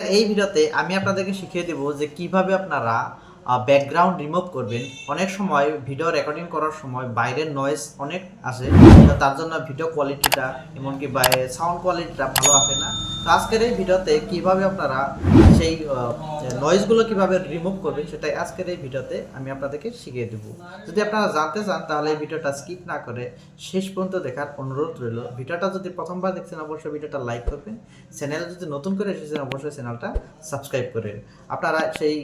এই ভিডিওতে আমি আপনাদেরকে শিখিয়ে দেব যে কিভাবে আপনারা ব্যাকগ্রাউন্ড রিমুভ করবেন। অনেক সময় ভিডিও রেকর্ডিং করার সময় বাইরের নয়েজ অনেক আসে, তার জন্য ভিডিও কোয়ালিটিটা এমনকি সাউন্ড কোয়ালিটিটা ভালো আসে না। তো আজকের এই ভিডিওতে কিভাবে আপনারা সেই নয়েজগুলো কিভাবে রিমুভ করবেন সেটাই আজকের এই ভিডিওতে আমি আপনাদেরকে শিখিয়ে দেব। যদি আপনারা জানতে চান তাহলে এই ভিডিওটা স্কিপ না করে শেষ পর্যন্ত দেখার অনুরোধ রইল। ভিডিওটা যদি প্রথমবার দেখছেন অবশ্যই ভিডিওটা লাইক করবেন, চ্যানেলে যদি নতুন করে এসেছেন অবশ্যই চ্যানেলটা সাবস্ক্রাইব করেন। আপনারা সেই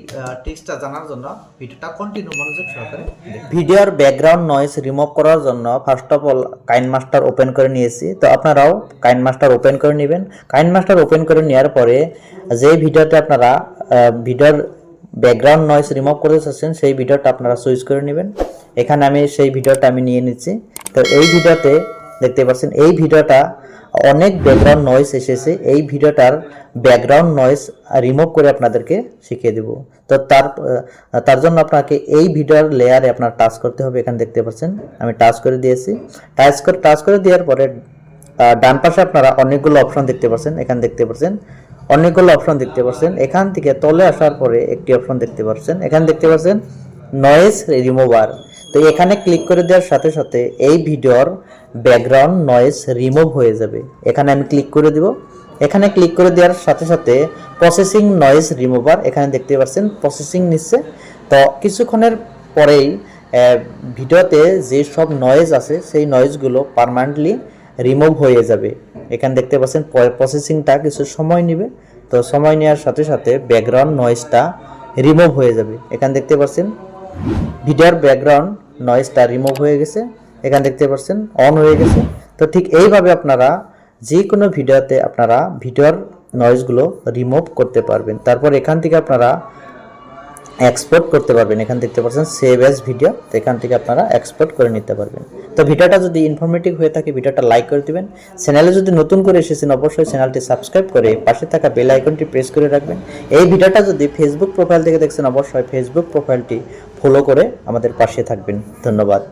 টিপসটা জানার জন্য ভিডিওটা কন্টিনিউ মনোযোগ সহকারে দেখুন। ভিডিওর ব্যাকগ্রাউন্ড নয়েজ রিমুভ করার জন্য first of all KineMaster open করে নিয়েছি। তো আপনারাও কাইনমাস্টার ওপেন করে নেবেন। কাইনমাস্টার ওপেন করে নেওয়ার পরে যে ভিডিওতে আপনারা ভিডিওর ব্যাকগ্রাউন্ড নয়েজ রিমুভ করতে চাচ্ছেন সেই ভিডিওটা আপনারা চুজ করে নেবেন। এখানে আমি সেই ভিডিওটা নিয়ে নিচ্ছি। তো এই ভিডিওতে দেখতে পাচ্ছেন এই ভিডিওটা অনেক ব্যাকগ্রাউন্ড নয়েজ এসেছে। এই ভিডিওটার ব্যাকগ্রাউন্ড নয়েজ রিমুভ করে আপনাদেরকে শিখিয়ে দেব। তো তার জন্য আপনাকে এই ভিডিওর লেয়ারে আপনার টাচ করতে হবে। এখানে দেখতে পাচ্ছেন আমি টাচ করে দিয়েছি। টাচ করে দেওয়ার পরে ডান পাশে আপনারা অনেকগুলো অপশন দেখতে পাচ্ছেন। এখানে দেখতে পাচ্ছেন অনেকগুলো অপশন দেখতে পাচ্ছেন। এখান থেকে তলে আসার পরে একটি অপশন দেখতে পাচ্ছেন। এখানে দেখতে পাচ্ছেন নয়েজ রিমুভার। তো এখানে ক্লিক করে দেওয়ার সাথে সাথে এই ভিডিওর ব্যাকগ্রাউন্ড নয়েজ রিমুভ হয়ে যাবে। এখানে আমি ক্লিক করে দিব। এখানে ক্লিক করে দেওয়ার সাথে সাথে প্রসেসিং নয়েজ রিমুভার এখানে দেখতে পাচ্ছেন প্রসেসিং নিচ্ছে। তো কিছুক্ষণের পরেই ভিডিওতে যে সব নয়েজ আছে সেই নয়েজগুলো পার্মানেন্টলি রিমুভ হয়ে যাবে। এখানে দেখতে পাচ্ছেন প্রসেসিংটা কিছু সময় নেবে। তো সময় নেওয়ার সাথে সাথে ব্যাকগ্রাউন্ড নয়েজটা রিমুভ হয়ে যাবে। এখানে দেখতে পাচ্ছেন ভিডিওর ব্যাকগ্রাউন্ড নয়েজটা রিমুভ হয়ে গেছে। এখানে দেখতে পাচ্ছেন অন হয়ে গেছে। তো ঠিক এইভাবে আপনারা যে কোনো ভিডিওতে আপনারা ভিডিওর নয়েজগুলো রিমুভ করতে পারবেন। তারপর এখান থেকে আপনারা এক্সপোর্ট করতে পারবেন। এখান দেখতে পাচ্ছেন সেভ অ্যাজ ভিডিও। তো এখান থেকে আপনারা এক্সপোর্ট করে নিতে পারবেন। তো ভিডিওটা যদি ইনফরমেটিভ হয়ে থাকে ভিডিওটা লাইক করে দিবেন। চ্যানেলে যদি নতুন করে এসেছেন অবশ্যই চ্যানেলটি সাবস্ক্রাইব করে পাশে থাকা বেল আইকনটি প্রেস করে রাখবেন। এই ভিডিওটা যদি ফেসবুক প্রোফাইল থেকে দেখছেন অবশ্যই ফেসবুক প্রোফাইলটি ফলো করে আমাদের পাশে থাকবেন। ধন্যবাদ।